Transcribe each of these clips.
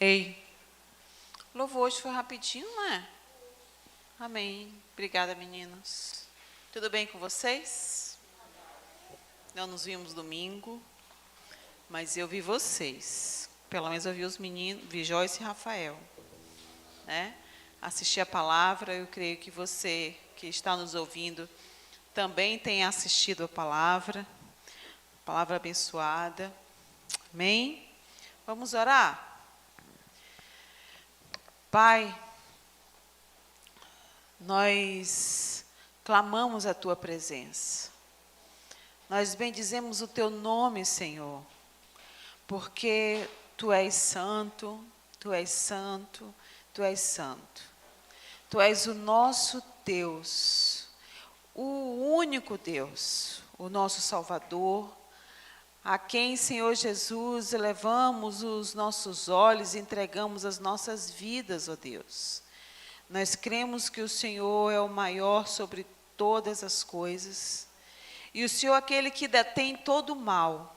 Ei, o louvor hoje foi rapidinho, não é? Amém. Obrigada, meninos. Tudo bem com vocês? Não nos vimos domingo, mas eu vi vocês. Pelo menos eu vi os meninos, vi Joyce e Rafael, né? Assisti a palavra, eu creio que você que está nos ouvindo também tem assistido a palavra abençoada. Amém? Vamos orar? Pai, nós clamamos a Tua presença. Nós bendizemos o Teu nome, Senhor, porque Tu és santo, Tu és santo, Tu és santo. Tu és o nosso Deus, o único Deus, o nosso Salvador, a quem, Senhor Jesus, elevamos os nossos olhos e entregamos as nossas vidas, ó Deus. Nós cremos que o Senhor é o maior sobre todas as coisas, e o Senhor é aquele que detém todo o mal.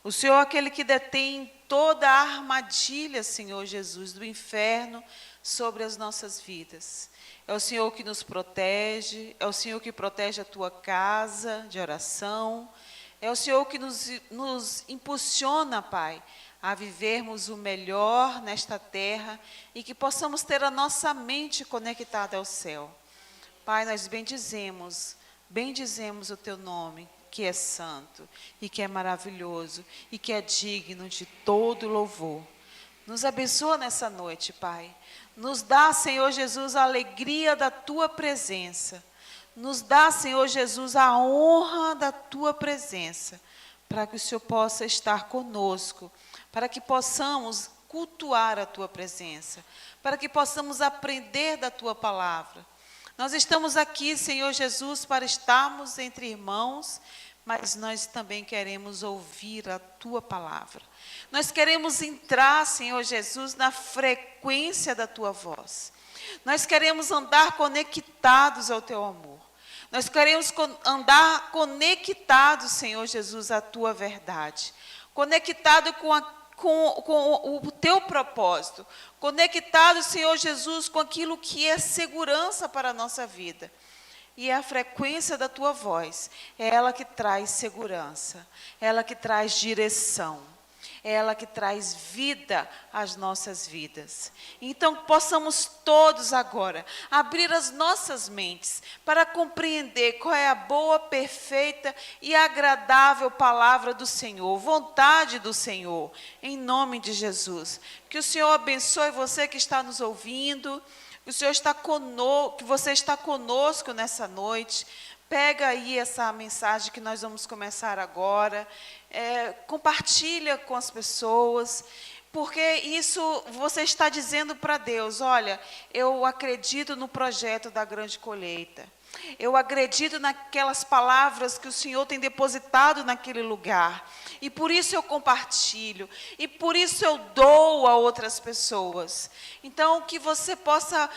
O Senhor é aquele que detém toda a armadilha, Senhor Jesus, do inferno sobre as nossas vidas. É o Senhor que nos protege, é o Senhor que protege a tua casa de oração, é o Senhor que nos impulsiona, Pai, a vivermos o melhor nesta terra e que possamos ter a nossa mente conectada ao céu. Pai, nós bendizemos o teu nome, que é santo e que é maravilhoso e que é digno de todo louvor. Nos abençoa nessa noite, Pai. Nos dá, Senhor Jesus, a alegria da tua presença. Nos dá, Senhor Jesus, a honra da tua presença, para que o Senhor possa estar conosco, para que possamos cultuar a tua presença, para que possamos aprender da tua palavra. Nós estamos aqui, Senhor Jesus, para estarmos entre irmãos, mas nós também queremos ouvir a tua palavra. Nós queremos entrar, Senhor Jesus, na frequência da tua voz. Nós queremos andar conectados ao teu amor. Nós queremos andar conectados, Senhor Jesus, à tua verdade. Conectado com o teu propósito. Conectado, Senhor Jesus, com aquilo que é segurança para a nossa vida. E a frequência da tua voz é ela que traz segurança, ela que traz direção, é ela que traz vida às nossas vidas. Então, possamos todos agora abrir as nossas mentes para compreender qual é a boa, perfeita e agradável palavra do Senhor, vontade do Senhor, em nome de Jesus. Que o Senhor abençoe você que está nos ouvindo, que o Senhor está conosco, que você está conosco nessa noite. Pega aí essa mensagem que nós vamos começar agora, compartilha com as pessoas, porque isso você está dizendo para Deus: olha, eu acredito no projeto da grande colheita, eu acredito naquelas palavras que o Senhor tem depositado naquele lugar, e por isso eu compartilho, e por isso eu dou a outras pessoas. Então, que você possa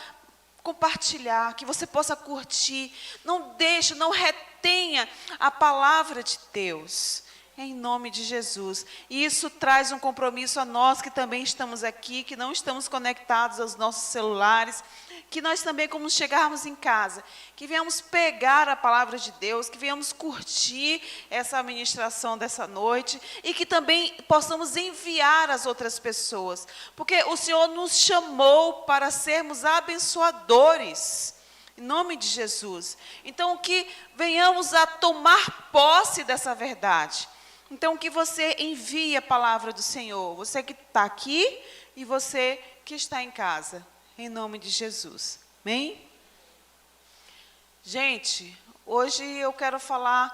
compartilhar, que você possa curtir, não retenha a palavra de Deus, em nome de Jesus. E isso traz um compromisso a nós que também estamos aqui, que não estamos conectados aos nossos celulares, que nós também, como chegarmos em casa, que venhamos pegar a palavra de Deus, que venhamos curtir essa ministração dessa noite e que também possamos enviar às outras pessoas, porque o Senhor nos chamou para sermos abençoadores, em nome de Jesus. Então, que venhamos a tomar posse dessa verdade. Então, que você envie a palavra do Senhor, você que está aqui e você que está em casa, em nome de Jesus. Amém? Gente, hoje eu quero falar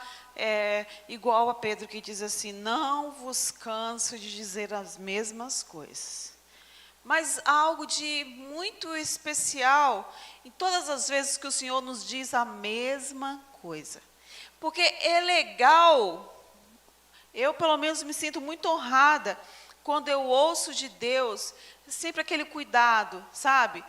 igual a Pedro, que diz assim: não vos canso de dizer as mesmas coisas. Mas algo de muito especial em todas as vezes que o Senhor nos diz a mesma coisa. Porque é legal, eu pelo menos me sinto muito honrada quando eu ouço de Deus sempre aquele cuidado, sabe?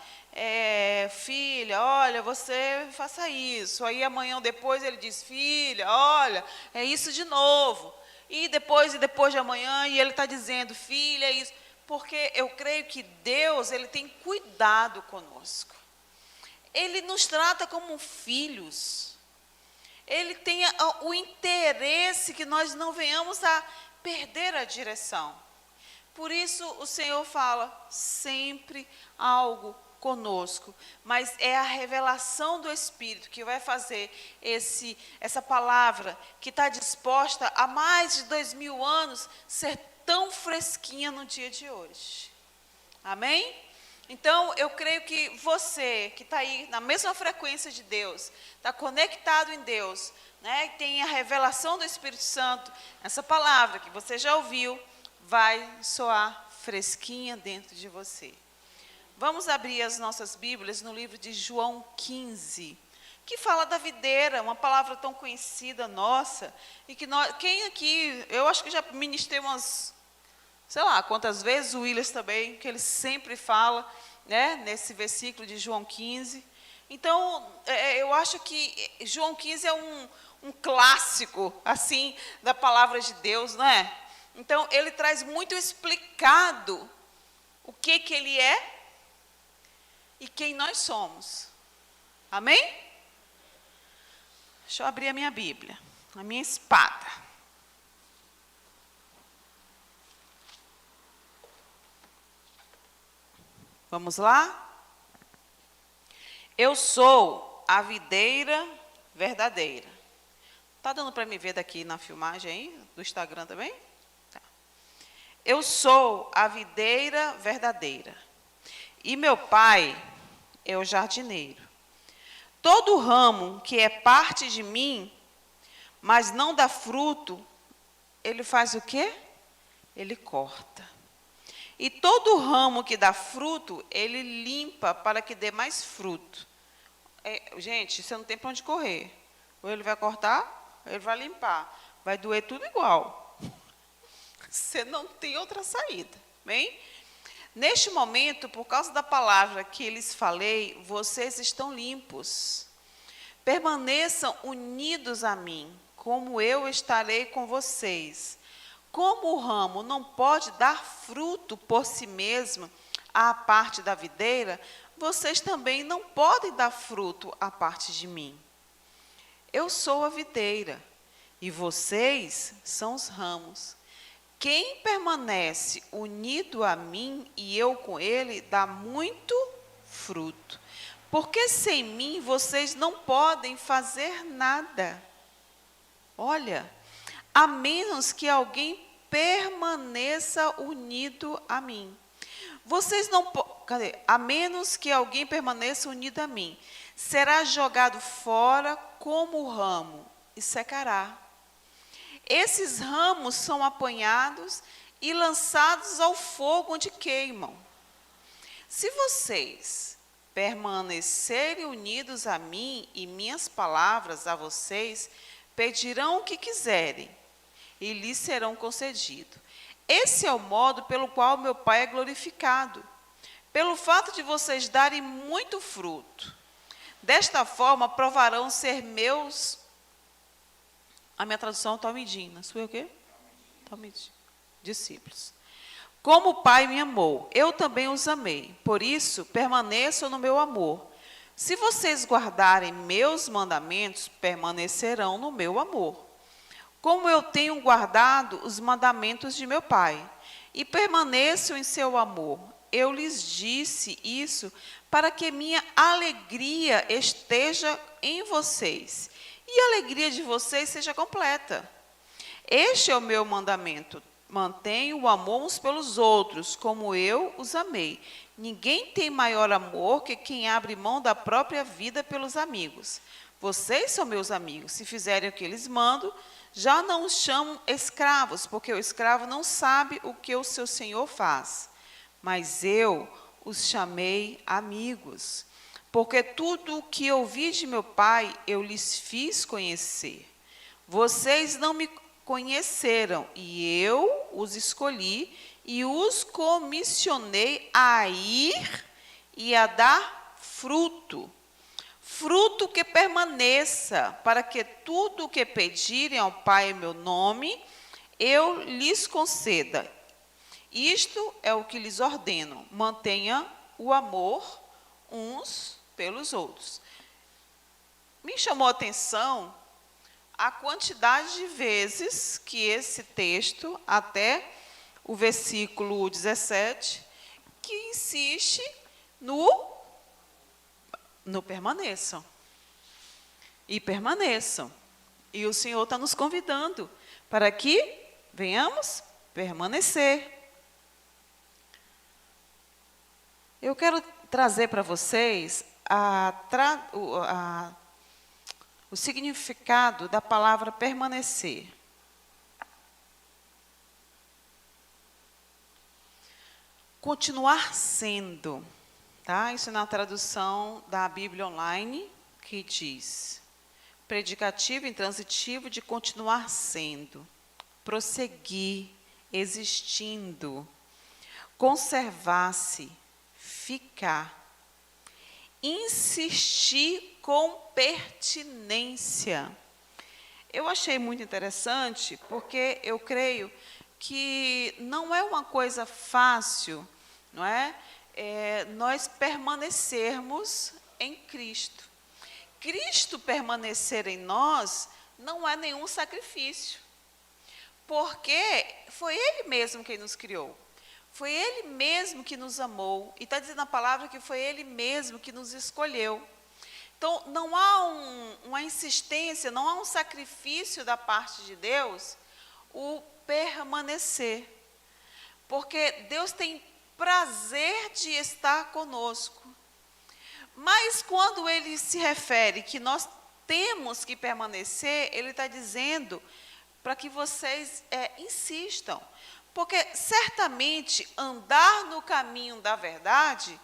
Filha, olha, você faça isso. Aí amanhã ou depois ele diz: filha, olha, é isso de novo. E depois de amanhã, e ele está dizendo: filha, é isso. porque eu creio que Deus, Ele tem cuidado conosco. Ele nos trata como filhos. Ele tem o interesse que nós não venhamos a perder a direção. Por isso o Senhor fala sempre algo conosco, mas é a revelação do Espírito que vai fazer essa palavra que está disposta há mais de 2000 anos ser tão fresquinha no dia de hoje. Amém? Então, eu creio que você que está aí na mesma frequência de Deus, está conectado em Deus, né, tem a revelação do Espírito Santo, essa palavra que você já ouviu, vai soar fresquinha dentro de você. Vamos abrir as nossas Bíblias no livro de João 15, que fala da videira, uma palavra tão conhecida nossa, e que quem aqui, eu acho que já ministrei umas, sei lá, quantas vezes, o Willis também, que ele sempre fala, né, nesse versículo de João 15. Então, eu acho que João 15 é um clássico, assim, da palavra de Deus, não é? Então, ele traz muito explicado o que ele é e quem nós somos. Amém? Deixa eu abrir a minha Bíblia, a minha espada. Vamos lá? Eu sou a videira verdadeira. Está dando para me ver daqui na filmagem aí, do Instagram também? Tá. Eu sou a videira verdadeira. E meu pai é o jardineiro. Todo ramo que é parte de mim, mas não dá fruto, ele faz o quê? Ele corta. E todo ramo que dá fruto, ele limpa para que dê mais fruto. Gente, você não tem para onde correr. Ou ele vai cortar, ou ele vai limpar. Vai doer tudo igual. Você não tem outra saída. Bem? Neste momento, por causa da palavra que lhes falei, vocês estão limpos. Permaneçam unidos a mim, como eu estarei com vocês. Como o ramo não pode dar fruto por si mesmo à parte da videira, vocês também não podem dar fruto à parte de mim. Eu sou a videira, e vocês são os ramos. Quem permanece unido a mim e eu com ele, dá muito fruto. Porque sem mim vocês não podem fazer nada. Olha, a menos que alguém permaneça unido a mim. Vocês não a menos que alguém permaneça unido a mim, será jogado fora como o ramo e secará. Esses ramos são apanhados e lançados ao fogo onde queimam. Se vocês permanecerem unidos a mim e minhas palavras a vocês, pedirão o que quiserem e lhes serão concedido. Esse é o modo pelo qual meu Pai é glorificado, pelo fato de vocês darem muito fruto. Desta forma, provarão ser meus... A minha tradução é Talmidim, sua é o quê? Talmidim. Discípulos. Como o Pai me amou, eu também os amei. Por isso, permaneçam no meu amor. Se vocês guardarem meus mandamentos, permanecerão no meu amor. Como eu tenho guardado os mandamentos de meu Pai, e permaneço em seu amor. Eu lhes disse isso para que minha alegria esteja em vocês, e a alegria de vocês seja completa. Este é o meu mandamento: mantenham o amor uns pelos outros, como eu os amei. Ninguém tem maior amor que quem abre mão da própria vida pelos amigos. Vocês são meus amigos, se fizerem o que eles mandam. Já não os chamam escravos, porque o escravo não sabe o que o seu senhor faz. Mas eu os chamei amigos, porque tudo o que ouvi de meu Pai, eu lhes fiz conhecer. Vocês não me conheceram, e eu os escolhi e os comissionei a ir e a dar fruto. Fruto que permaneça, para que tudo o que pedirem ao Pai em meu nome, eu lhes conceda. Isto é o que lhes ordeno: mantenha o amor uns pelos outros. Me chamou a atenção a quantidade de vezes que esse texto, até o versículo 17, que insiste no permaneçam. E permaneçam. E o Senhor está nos convidando para que venhamos permanecer. Eu quero trazer para vocês o significado da palavra permanecer. Continuar sendo, tá? Isso é na tradução da Bíblia Online, que diz: predicativo intransitivo de continuar sendo, prosseguir, existindo, conservar-se, ficar, insistir com pertinência. Eu achei muito interessante, porque eu creio que não é uma coisa fácil, não é? Nós permanecermos em Cristo. Cristo permanecer em nós não é nenhum sacrifício, porque foi Ele mesmo quem nos criou. Foi Ele mesmo que nos amou, e está dizendo na palavra que foi Ele mesmo que nos escolheu. Então, não há uma insistência, não há um sacrifício da parte de Deus, o permanecer. Porque Deus tem prazer de estar conosco. Mas quando Ele se refere que nós temos que permanecer, Ele está dizendo para que vocês insistam. Porque certamente andar no caminho da verdade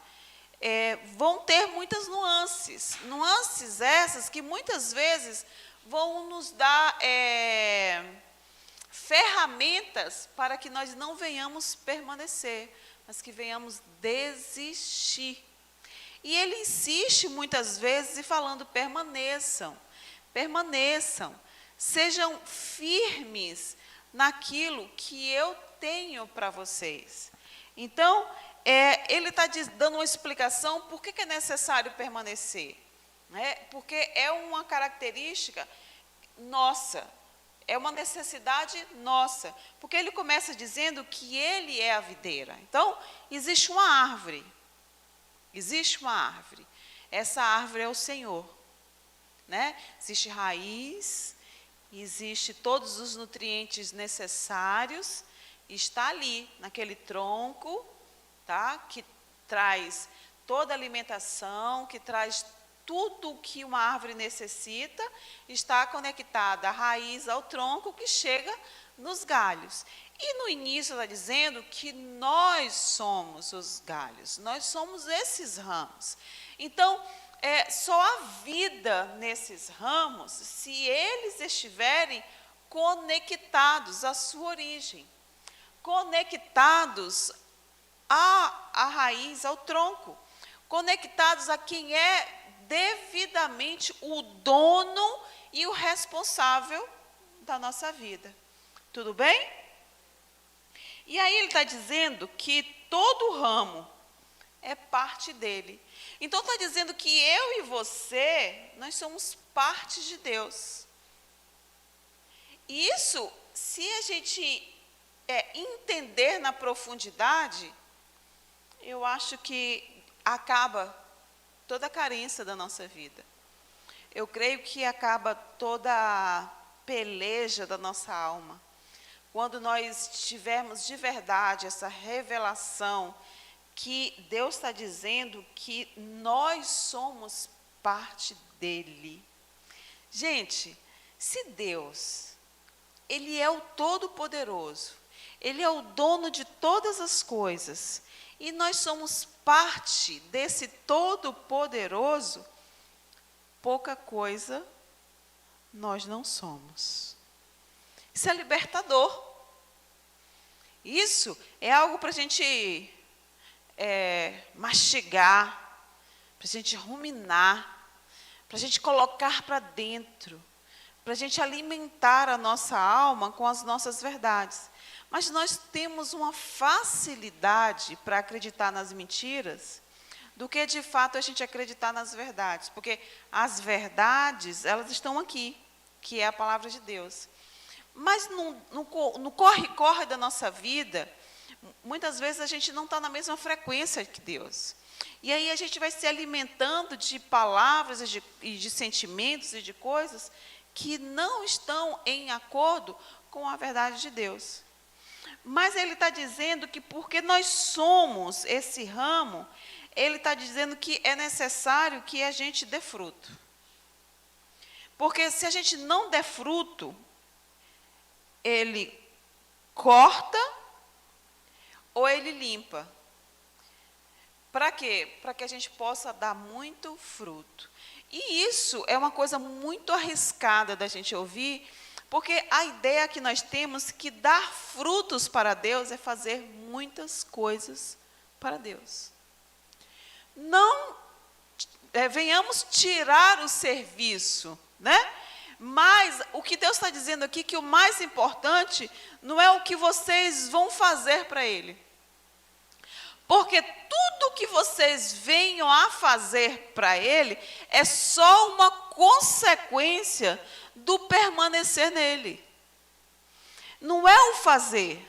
vão ter muitas nuances. Nuances essas que muitas vezes vão nos dar ferramentas para que nós não venhamos permanecer, mas que venhamos desistir. E ele insiste muitas vezes falando: permaneçam, permaneçam, sejam firmes naquilo que eu tenho para vocês. Então, ele está dando uma explicação por que é necessário permanecer. Porque é uma característica nossa, é uma necessidade nossa. Porque ele começa dizendo que ele é a videira. Então, existe uma árvore. Existe uma árvore. Essa árvore é o Senhor. Existe raiz, existe todos os nutrientes necessários, está ali, naquele tronco, tá? Que traz toda a alimentação, que traz tudo o que uma árvore necessita, está conectada a raiz ao tronco que chega nos galhos. E no início está dizendo que nós somos os galhos, nós somos esses ramos. Então, só há vida nesses ramos se eles estiverem conectados à sua origem, conectados à raiz, ao tronco, conectados a quem é devidamente o dono e o responsável da nossa vida. Tudo bem? E aí ele está dizendo que todo ramo é parte dele. Então está dizendo que eu e você, nós somos parte de Deus. E isso, se a gente entender na profundidade, eu acho que acaba toda a carência da nossa vida. Eu creio que acaba toda a peleja da nossa alma. Quando nós tivermos de verdade essa revelação que Deus está dizendo que nós somos parte dele. Gente, se Deus, Ele é o Todo-Poderoso, Ele é o dono de todas as coisas, e nós somos parte desse Todo-Poderoso, pouca coisa nós não somos. Isso é libertador. Isso é algo para a gente mastigar, para a gente ruminar, para a gente colocar para dentro, para a gente alimentar a nossa alma com as nossas verdades. Mas nós temos uma facilidade para acreditar nas mentiras do que, de fato, a gente acreditar nas verdades. Porque as verdades, elas estão aqui, que é a palavra de Deus. Mas no corre-corre da nossa vida, muitas vezes a gente não está na mesma frequência que Deus. E aí a gente vai se alimentando de palavras e de sentimentos e de coisas que não estão em acordo com a verdade de Deus. Mas ele está dizendo que porque nós somos esse ramo, ele está dizendo que é necessário que a gente dê fruto. Porque se a gente não der fruto, ele corta ou ele limpa. Para quê? Para que a gente possa dar muito fruto. E isso é uma coisa muito arriscada da gente ouvir, porque a ideia que nós temos que dar frutos para Deus é fazer muitas coisas para Deus. Não venhamos tirar o serviço, né? Mas o que Deus está dizendo aqui, que o mais importante não é o que vocês vão fazer para Ele. Porque tudo que vocês venham a fazer para Ele é só uma consequência do permanecer nele. Não é o fazer.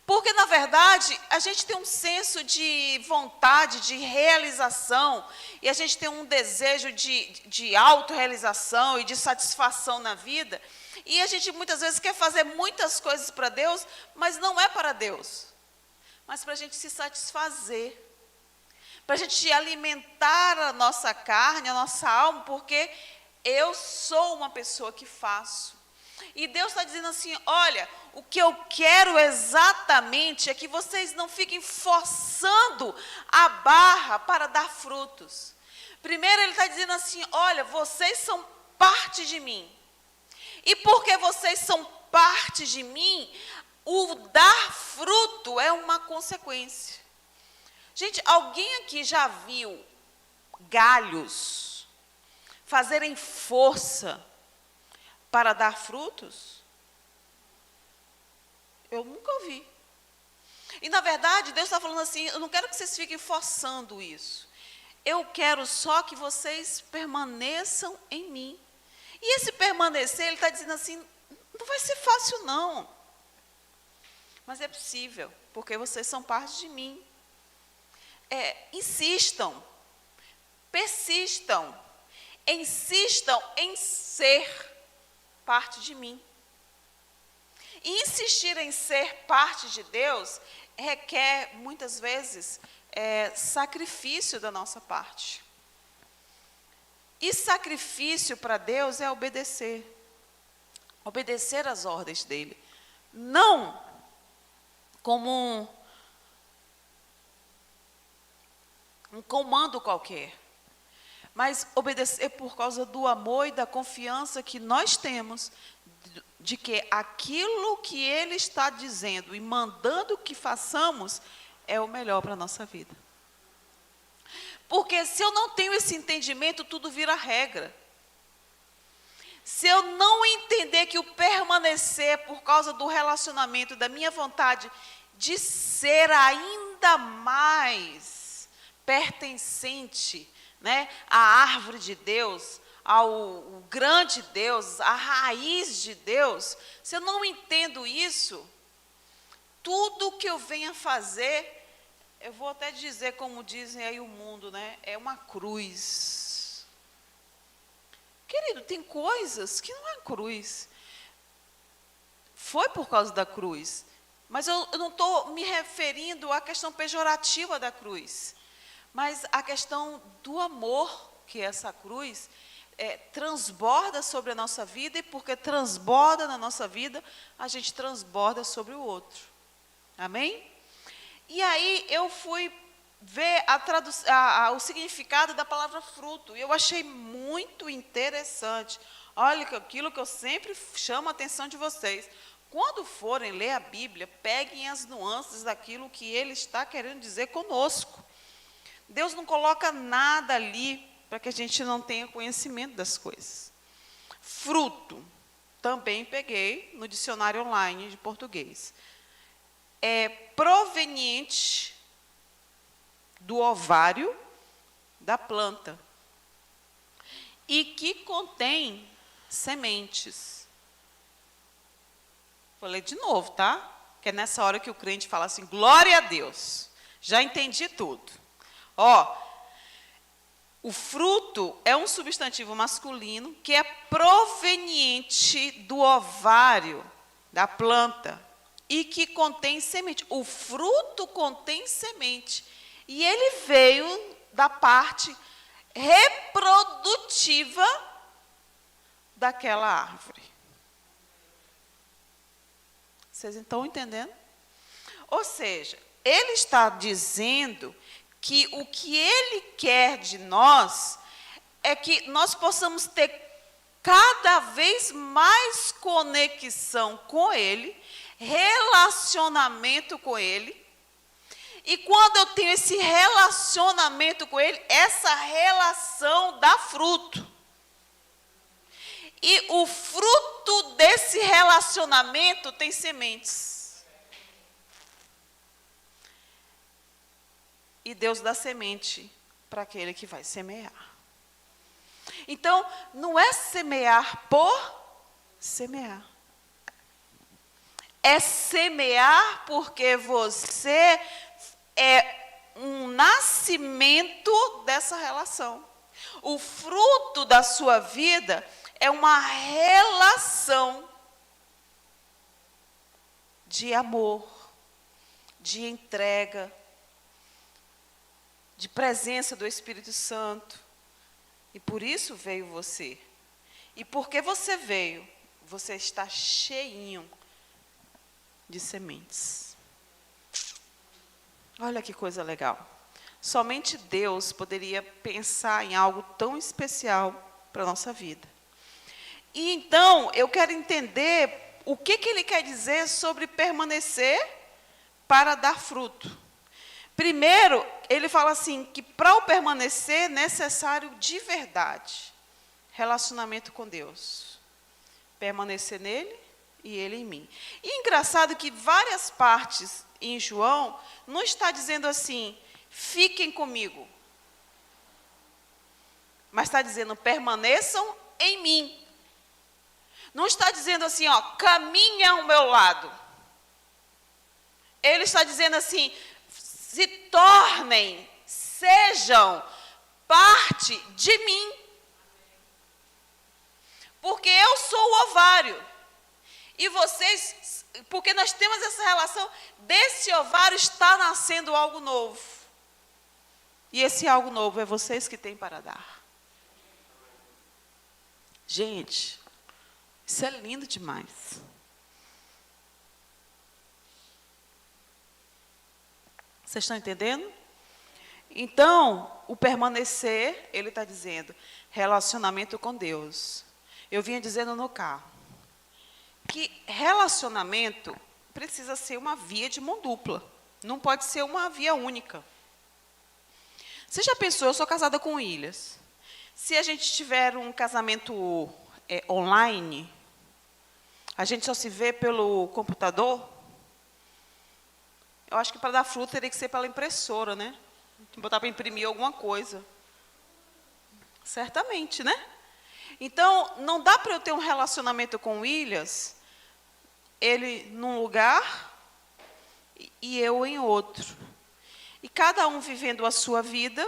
Porque, na verdade, a gente tem um senso de vontade, de realização, e a gente tem um desejo de autorrealização e de satisfação na vida, e a gente muitas vezes quer fazer muitas coisas para Deus, mas não é para Deus, mas para a gente se satisfazer, para a gente alimentar a nossa carne, a nossa alma, porque eu sou uma pessoa que faço. E Deus está dizendo assim, olha, o que eu quero exatamente é que vocês não fiquem forçando a barra para dar frutos. Primeiro ele está dizendo assim, olha, vocês são parte de mim. E porque vocês são parte de mim, o dar fruto é uma consequência. Gente, alguém aqui já viu galhos fazerem força para dar frutos? Eu nunca vi. E, na verdade, Deus está falando assim, eu não quero que vocês fiquem forçando isso. Eu quero só que vocês permaneçam em mim. E esse permanecer, ele está dizendo assim, não vai ser fácil não. Mas é possível, porque vocês são parte de mim. Insistam, persistam, insistam em ser parte de mim. E insistir em ser parte de Deus requer, muitas vezes, sacrifício da nossa parte. E sacrifício para Deus é obedecer. Obedecer às ordens dEle. Não como um comando qualquer, mas obedecer por causa do amor e da confiança que nós temos de que aquilo que Ele está dizendo e mandando que façamos é o melhor para a nossa vida. Porque se eu não tenho esse entendimento, tudo vira regra. Se eu não entender que o permanecer por causa do relacionamento, da minha vontade de ser ainda mais pertencente, né, à árvore de Deus, ao grande Deus, à raiz de Deus, se eu não entendo isso, tudo que eu venha fazer, eu vou até dizer, como dizem aí o mundo, né, é uma cruz. Querido, tem coisas que não é cruz. Foi por causa da cruz, mas eu não estou me referindo à questão pejorativa da cruz, mas à questão do amor que essa cruz transborda sobre a nossa vida, e porque transborda na nossa vida, a gente transborda sobre o outro. Amém? E aí eu fui ver o significado da palavra fruto, e eu achei muito interessante. Olha, aquilo que eu sempre chamo a atenção de vocês. Quando forem ler a Bíblia, peguem as nuances daquilo que Ele está querendo dizer conosco. Deus não coloca nada ali para que a gente não tenha conhecimento das coisas. Fruto, também peguei no dicionário online de português. é proveniente do ovário da planta e que contém sementes. Vou ler de novo, tá? Que é nessa hora que o crente fala assim, glória a Deus, já entendi tudo. Ó, o fruto é um substantivo masculino que é proveniente do ovário da planta e que contém semente. O fruto contém semente. E ele veio da parte reprodutiva daquela árvore. Vocês estão entendendo? Ou seja, ele está dizendo que o que ele quer de nós é que nós possamos ter cada vez mais conexão com ele, relacionamento com ele. E quando eu tenho esse relacionamento com ele, essa relação dá fruto. E o fruto desse relacionamento tem sementes. E Deus dá semente para aquele que vai semear. Então, não é semear por semear. É semear porque você é um nascimento dessa relação. O fruto da sua vida é uma relação de amor, de entrega, de presença do Espírito Santo. E por isso veio você. E porque você veio, você está cheinho de sementes. Olha que coisa legal. Somente Deus poderia pensar em algo tão especial para a nossa vida. E então, eu quero entender o que ele quer dizer sobre permanecer para dar fruto. Primeiro, ele fala assim, que para o permanecer é necessário de verdade relacionamento com Deus. Permanecer nele e ele em mim. E engraçado que várias partes em João não está dizendo assim, fiquem comigo. Mas está dizendo, permaneçam em mim. Não está dizendo assim, ó, caminhe ao meu lado. Ele está dizendo assim, se tornem, sejam parte de mim. Porque eu sou o ovário. E vocês, porque nós temos essa relação, desse ovário está nascendo algo novo. E esse algo novo é vocês que têm para dar. Gente, isso é lindo demais. Vocês estão entendendo? Então, o permanecer, ele está dizendo, relacionamento com Deus. Eu vinha dizendo no carro, que relacionamento precisa ser uma via de mão dupla. Não pode ser uma via única. Você já pensou, eu sou casada com o Ilhas. Se a gente tiver um casamento online, a gente só se vê pelo computador, eu acho que para dar fruto teria que ser pela impressora, né? Botar para imprimir alguma coisa. Certamente, né? Então, não dá para eu ter um relacionamento com o Williams, ele num lugar e eu em outro. E cada um vivendo a sua vida,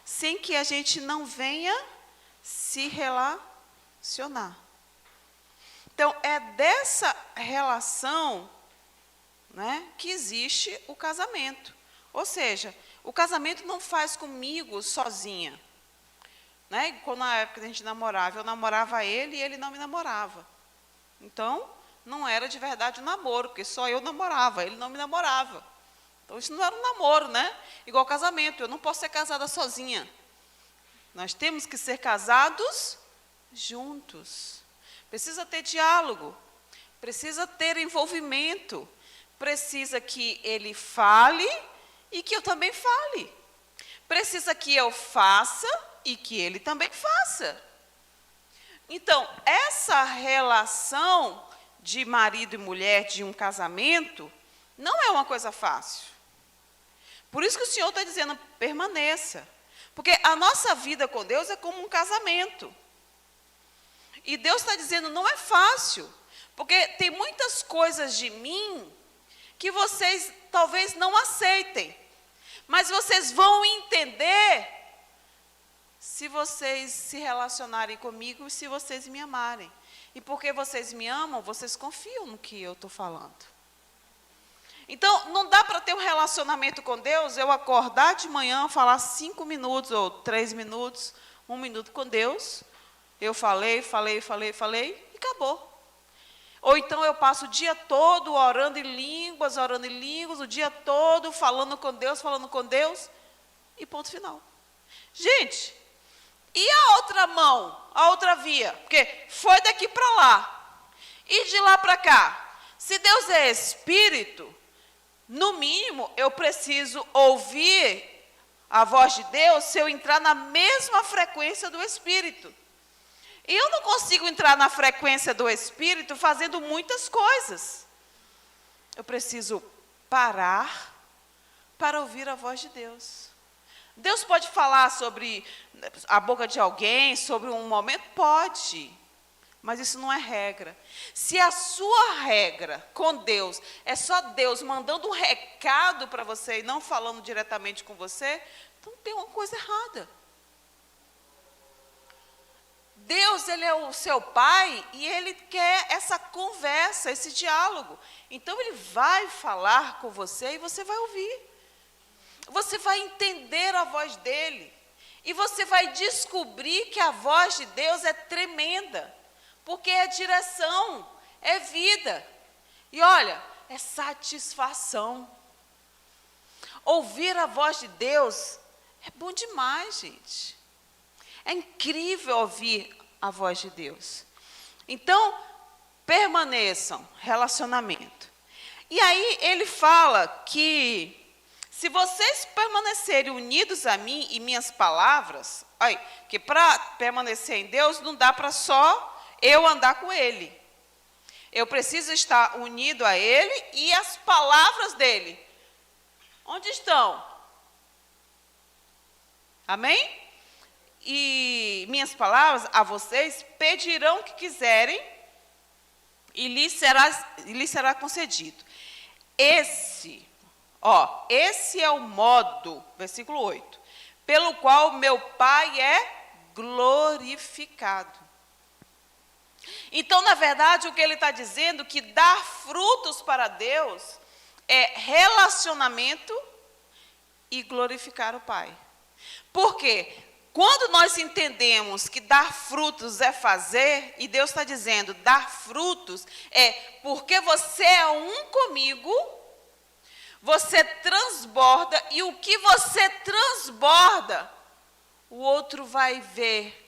sem que a gente não venha se relacionar. Então, é dessa relação, né, que existe o casamento. Ou seja, o casamento não faz comigo sozinha. Né? Quando na época que a gente namorava, eu namorava ele e ele não me namorava. Então, não era de verdade um namoro, porque só eu namorava, ele não me namorava. Então, isso não era um namoro, né? Igual casamento, eu não posso ser casada sozinha. Nós temos que ser casados juntos. Precisa ter diálogo, precisa ter envolvimento, precisa que ele fale e que eu também fale. Precisa que eu faça e que ele também faça. Então, essa relação de marido e mulher, de um casamento, Não é uma coisa fácil. Por isso que o Senhor está dizendo, permaneça. Porque a nossa vida com Deus é como um casamento. E Deus está dizendo, não é fácil. Porque tem muitas coisas de mim que vocês talvez não aceitem. Mas vocês vão entender se vocês se relacionarem comigo e se vocês me amarem. E porque vocês me amam, vocês confiam no que eu estou falando. Então, não dá para ter um relacionamento com Deus, eu acordar de manhã, falar 5 minutos ou 3 minutos, 1 minuto com Deus. Eu falei e acabou. Ou então eu passo o dia todo orando em línguas, o dia todo falando com Deus, e ponto final. Gente, e a outra mão, a outra via? Porque foi daqui para lá, e de lá para cá. Se Deus é Espírito, no mínimo eu preciso ouvir a voz de Deus se eu entrar na mesma frequência do Espírito. E eu não consigo entrar na frequência do Espírito fazendo muitas coisas. Eu preciso parar para ouvir a voz de Deus. Deus pode falar sobre a boca de alguém, sobre um momento? Pode. Mas isso não é regra. Se a sua regra com Deus é só Deus mandando um recado para você e não falando diretamente com você, então tem uma coisa errada. Deus, Ele é o seu Pai e Ele quer essa conversa, esse diálogo. Então, Ele vai falar com você e você vai ouvir. Você vai entender a voz dEle. E você vai descobrir que a voz de Deus é tremenda. Porque é direção, é vida. E olha, é satisfação. Ouvir a voz de Deus é bom demais, gente. É incrível ouvir a voz de Deus. Então, permaneçam, relacionamento. E aí ele fala que se vocês permanecerem unidos a mim e minhas palavras, aí, que para permanecer em Deus não dá para só eu andar com Ele. Eu preciso estar unido a Ele e as palavras dEle. Onde estão? Amém? E minhas palavras a vocês pedirão o que quiserem e lhes será concedido. Esse é o modo, versículo 8, pelo qual meu Pai é glorificado. Então, na verdade, o que ele está dizendo é que dar frutos para Deus é relacionamento e glorificar o Pai. Por quê? Quando nós entendemos que dar frutos é fazer, e Deus está dizendo, dar frutos é porque você é um comigo, você transborda, e o que você transborda, o outro vai ver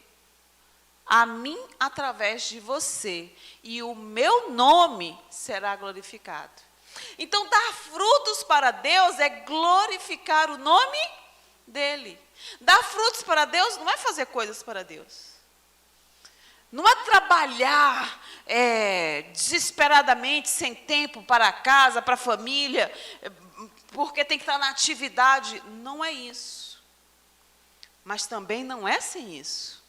a mim através de você, e o meu nome será glorificado. Então, dar frutos para Deus é glorificar o nome dEle. Dar frutos para Deus não é fazer coisas para Deus. Não é trabalhar desesperadamente, sem tempo para a casa, para a família, porque tem que estar na atividade. Não é isso. Mas também não é sem isso.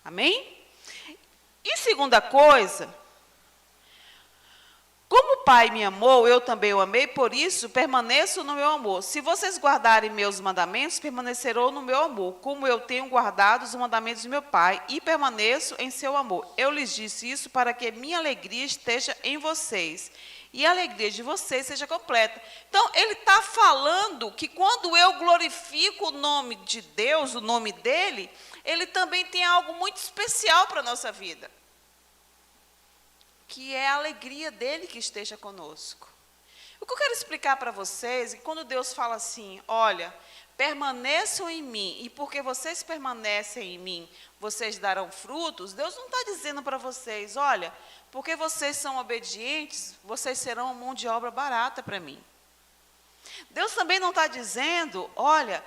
Amém? E segunda coisa, como o Pai me amou, eu também o amei, por isso permaneço no meu amor. Se vocês guardarem meus mandamentos, permanecerão no meu amor, como eu tenho guardado os mandamentos de meu Pai, e permaneço em seu amor. Eu lhes disse isso para que minha alegria esteja em vocês, e a alegria de vocês seja completa. Então, ele está falando que quando eu glorifico o nome de Deus, o nome dEle, Ele também tem algo muito especial para a nossa vida, que é a alegria dEle que esteja conosco. O que eu quero explicar para vocês é que quando Deus fala assim, olha, permaneçam em mim, e porque vocês permanecem em mim, vocês darão frutos, Deus não está dizendo para vocês, olha, porque vocês são obedientes, vocês serão uma mão de obra barata para mim. Deus também não está dizendo, olha,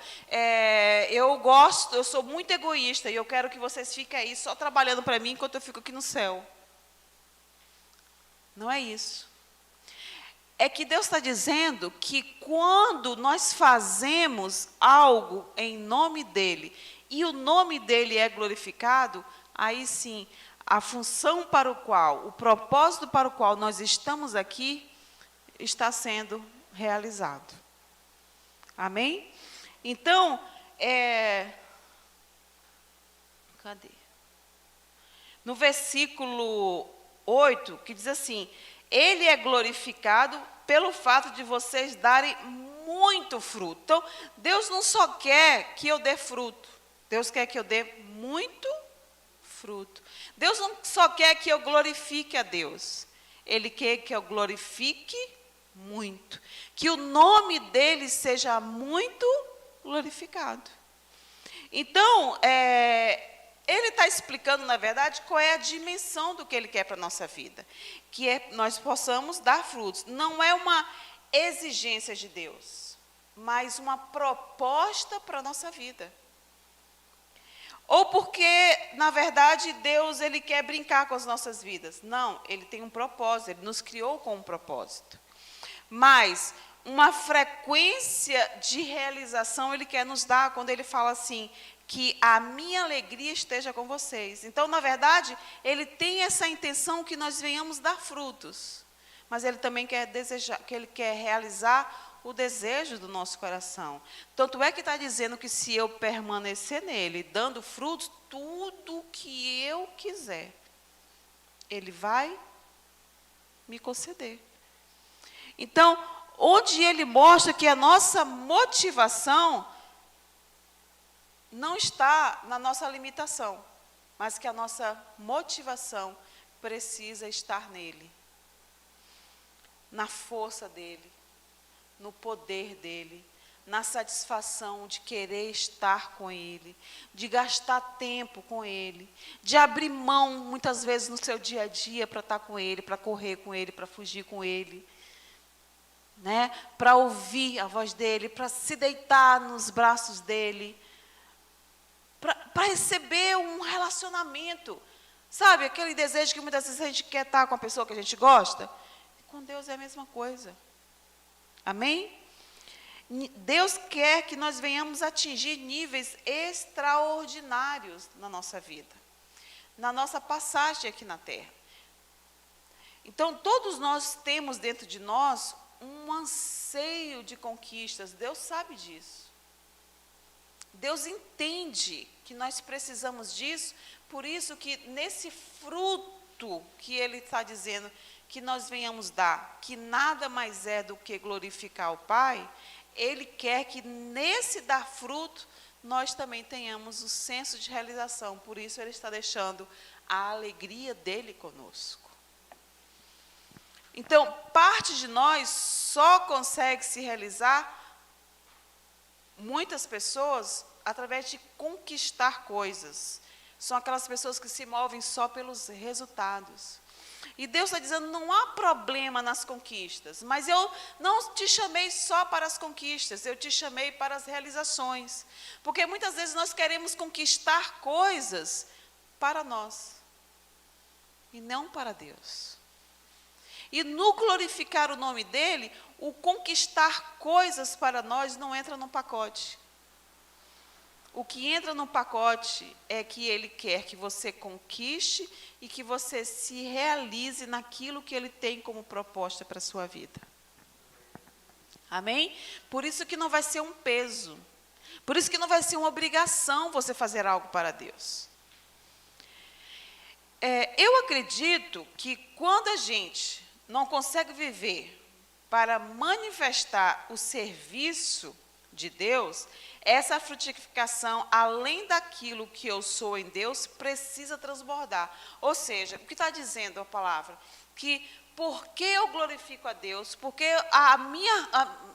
eu sou muito egoísta, e eu quero que vocês fiquem aí só trabalhando para mim, enquanto eu fico aqui no céu. Não é isso. é que Deus está dizendo que quando nós fazemos algo em nome dEle, e o nome dEle é glorificado, aí sim, a função para o qual, o propósito para o qual nós estamos aqui, está sendo realizado. Amém? Então, cadê? No versículo 8, que diz assim: Ele é glorificado pelo fato de vocês darem muito fruto. Então, Deus não só quer que eu dê fruto, Deus quer que eu dê muito fruto. Deus não só quer que eu glorifique a Deus, Ele quer que eu glorifique muito, que o nome dEle seja muito glorificado. Então, Ele está explicando, na verdade, qual é a dimensão do que Ele quer para a nossa vida. Que nós possamos dar frutos. Não é uma exigência de Deus, mas uma proposta para a nossa vida. Ou porque, na verdade, Deus Ele quer brincar com as nossas vidas. Não, Ele tem um propósito, Ele nos criou com um propósito. Mas uma frequência de realização Ele quer nos dar quando Ele fala assim: que a minha alegria esteja com vocês. Então, na verdade, Ele tem essa intenção que nós venhamos dar frutos. Mas Ele também quer Ele quer realizar o desejo do nosso coração. Tanto é que está dizendo que se eu permanecer nele, dando frutos, tudo que eu quiser, Ele vai me conceder. Então, onde Ele mostra que a nossa motivação não está na nossa limitação, mas que a nossa motivação precisa estar nele, na força dele, no poder dele, na satisfação de querer estar com ele, de gastar tempo com ele, de abrir mão muitas vezes no seu dia a dia para estar com ele, para correr com ele, para fugir com ele, né? Para ouvir a voz dele, para se deitar nos braços dele, para receber um relacionamento, sabe, aquele desejo que muitas vezes a gente quer estar com a pessoa que a gente gosta. Com Deus é a mesma coisa. Amém? Deus quer que nós venhamos atingir níveis extraordinários na nossa vida, na nossa passagem aqui na terra. Então, todos nós temos dentro de nós um anseio de conquistas, Deus sabe disso. Deus entende que nós precisamos disso, por isso que nesse fruto que Ele está dizendo que nós venhamos dar, que nada mais é do que glorificar o Pai, Ele quer que nesse dar fruto, nós também tenhamos o senso de realização, por isso Ele está deixando a alegria dEle conosco. Então, parte de nós só consegue se realizar, muitas pessoas, através de conquistar coisas. São aquelas pessoas que se movem só pelos resultados. E Deus está dizendo, não há problema nas conquistas, mas eu não te chamei só para as conquistas, eu te chamei para as realizações. Porque muitas vezes nós queremos conquistar coisas para nós, e não para Deus. E no glorificar o nome dEle, o conquistar coisas para nós não entra no pacote. O que entra no pacote é que Ele quer que você conquiste e que você se realize naquilo que Ele tem como proposta para a sua vida. Amém? Por isso que não vai ser um peso. Por isso que não vai ser uma obrigação você fazer algo para Deus. Eu acredito que quando a gente não consegue viver para manifestar o serviço de Deus, essa frutificação, além daquilo que eu sou em Deus, precisa transbordar. Ou seja, o que está dizendo a palavra? Que porque eu glorifico a Deus, porque a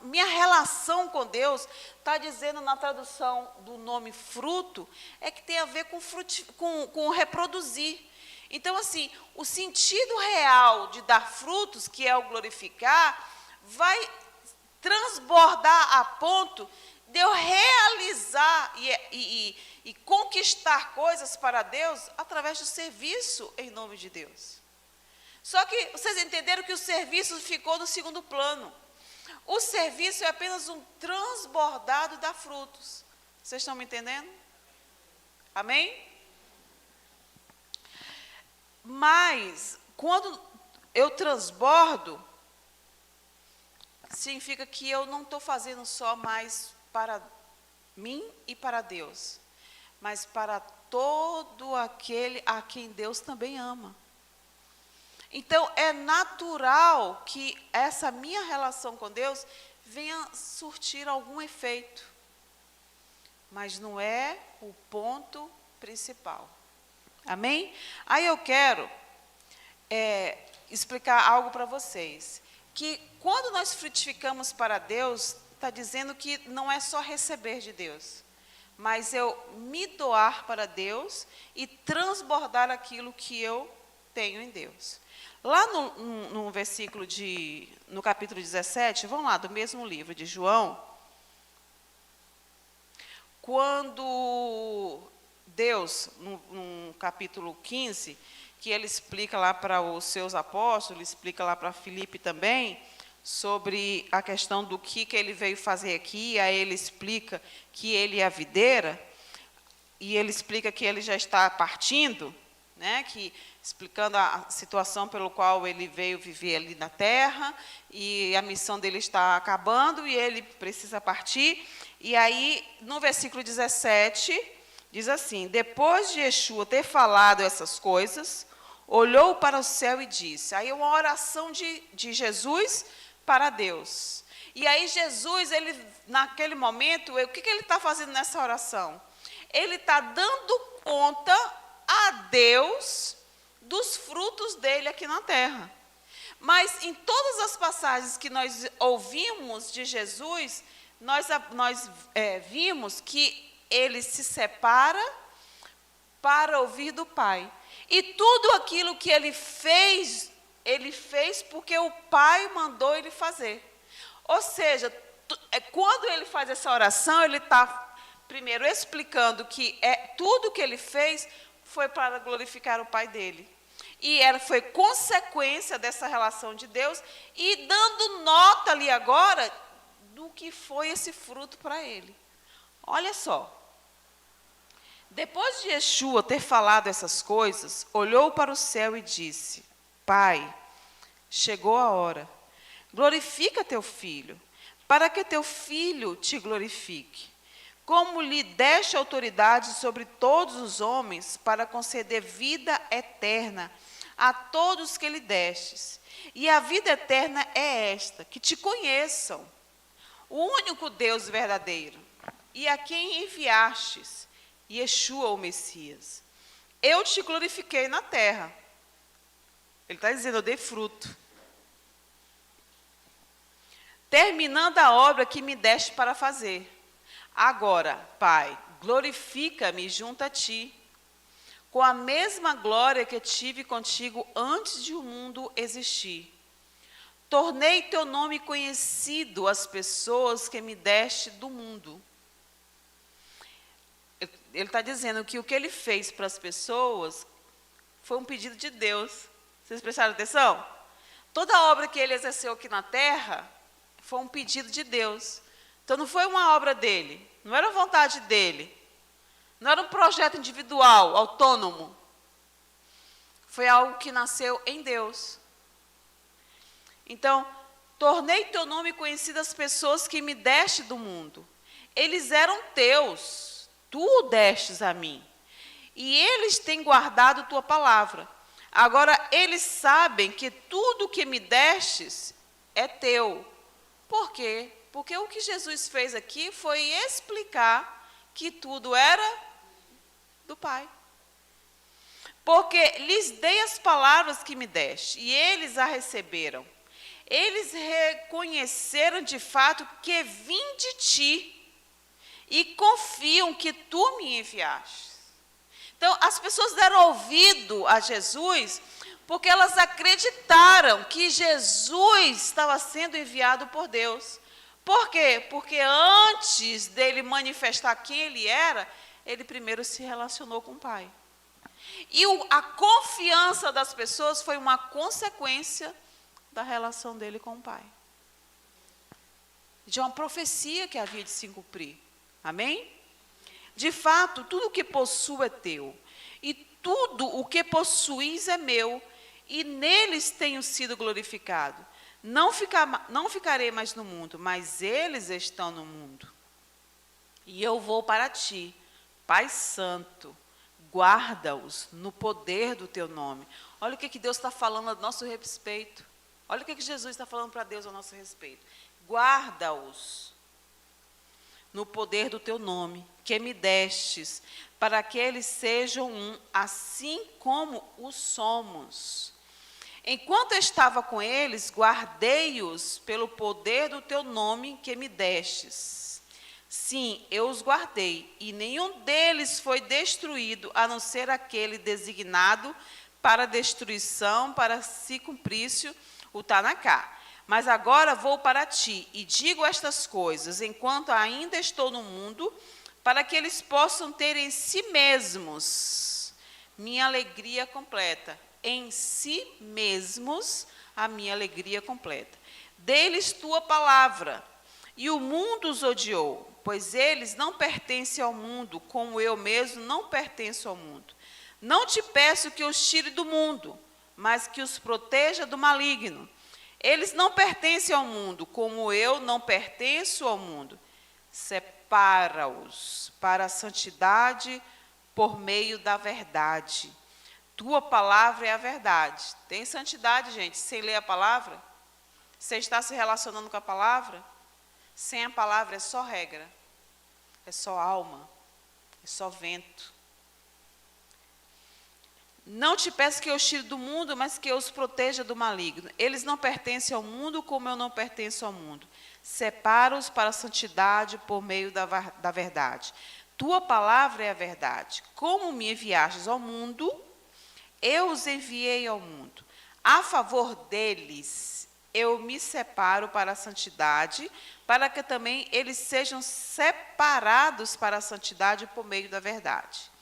minha relação com Deus, está dizendo na tradução do nome fruto, é que tem a ver com reproduzir. Então, assim, o sentido real de dar frutos, que é o glorificar, vai transbordar a ponto de eu realizar e conquistar coisas para Deus através do serviço em nome de Deus. Só que vocês entenderam que o serviço ficou no segundo plano. O serviço é apenas um transbordado da frutos. Vocês estão me entendendo? Amém? Mas, quando eu transbordo, significa que eu não estou fazendo só mais para mim e para Deus, mas para todo aquele a quem Deus também ama. Então, é natural que essa minha relação com Deus venha surtir algum efeito, mas não é o ponto principal. Amém? Aí eu quero explicar algo para vocês, que quando nós frutificamos para Deus, está dizendo que não é só receber de Deus, mas eu me doar para Deus e transbordar aquilo que eu tenho em Deus. Lá no versículo no capítulo 17, vamos lá, do mesmo livro de João, quando Deus, no capítulo 15, que ele explica lá para os seus apóstolos, explica lá para Filipe também, sobre a questão do que ele veio fazer aqui, aí ele explica que ele é a videira, e ele explica que ele já está partindo, né, explicando a situação pelo qual ele veio viver ali na terra, e a missão dele está acabando, e ele precisa partir. E aí, no versículo 17, diz assim: depois de Yeshua ter falado essas coisas, olhou para o céu e disse. Aí uma oração de Jesus para Deus. E aí Jesus, naquele momento, o que ele está fazendo nessa oração? Ele está dando conta a Deus dos frutos dele aqui na terra. Mas em todas as passagens que nós ouvimos de Jesus, nós vimos que ele se separa para ouvir do Pai. E tudo aquilo que ele fez porque o Pai mandou ele fazer. Ou seja, quando ele faz essa oração, ele está primeiro explicando que tudo que ele fez foi para glorificar o Pai dele. E foi consequência dessa relação de Deus, e dando nota ali agora do que foi esse fruto para ele. Olha só. Depois de Yeshua ter falado essas coisas, olhou para o céu e disse: Pai, chegou a hora. Glorifica teu filho, para que teu filho te glorifique. Como lhe deste autoridade sobre todos os homens, para conceder vida eterna a todos que lhe destes. E a vida eterna é esta, que te conheçam, o único Deus verdadeiro, e a quem enviastes, Yeshua, o Messias. Eu te glorifiquei na terra. Ele está dizendo, eu dei fruto. Terminando a obra que me deste para fazer. Agora, Pai, glorifica-me junto a ti, com a mesma glória que tive contigo antes de o mundo existir. Tornei teu nome conhecido às pessoas que me deste do mundo. Ele está dizendo que o que ele fez para as pessoas foi um pedido de Deus. Vocês prestaram atenção? Toda a obra que ele exerceu aqui na terra foi um pedido de Deus. Então não foi uma obra dele, não era vontade dele, não era um projeto individual, autônomo. Foi algo que nasceu em Deus. Então, tornei teu nome conhecido às pessoas que me deste do mundo. Eles eram teus, tu o destes a mim. E eles têm guardado tua palavra. Agora, eles sabem que tudo que me destes é teu. Por quê? Porque o que Jesus fez aqui foi explicar que tudo era do Pai. Porque lhes dei as palavras que me deste, e eles a receberam. Eles reconheceram de fato que vim de ti, e confiam que tu me enviaste. Então, as pessoas deram ouvido a Jesus, porque elas acreditaram que Jesus estava sendo enviado por Deus. Por quê? Porque antes dele manifestar quem ele era, ele primeiro se relacionou com o Pai. E a confiança das pessoas foi uma consequência da relação dele com o Pai. De uma profecia que havia de se cumprir. Amém? De fato, tudo o que possuo é teu. E tudo o que possuis é meu. E neles tenho sido glorificado. Não ficarei mais no mundo, mas eles estão no mundo. E eu vou para ti, Pai Santo, guarda-os no poder do teu nome. Olha o que Deus está falando a nosso respeito. Olha o que Jesus está falando para Deus a nosso respeito. Guarda-os no poder do teu nome, que me destes, para que eles sejam um, assim como o somos. Enquanto eu estava com eles, guardei-os pelo poder do teu nome que me destes. Sim, eu os guardei, e nenhum deles foi destruído, a não ser aquele designado para destruição, para se cumprisse o Tanaká. Mas agora vou para ti, e digo estas coisas, enquanto ainda estou no mundo, para que eles possam ter em si mesmos minha alegria completa. Em si mesmos a minha alegria completa. Dê-lhes tua palavra, e o mundo os odiou, pois eles não pertencem ao mundo, como eu mesmo não pertenço ao mundo. Não te peço que os tire do mundo, mas que os proteja do maligno. Eles não pertencem ao mundo, como eu não pertenço ao mundo. Separa-os para a santidade por meio da verdade. Tua palavra é a verdade. Tem santidade, gente, sem ler a palavra? Sem estar se relacionando com a palavra? Sem a palavra é só regra, é só alma, é só vento. Não te peço que eu os tire do mundo, mas que eu os proteja do maligno. Eles não pertencem ao mundo, como eu não pertenço ao mundo. Separa-os para a santidade por meio da verdade. Tua palavra é a verdade. Como me enviastes ao mundo, eu os enviei ao mundo. A favor deles, eu me separo para a santidade, para que também eles sejam separados para a santidade por meio da verdade.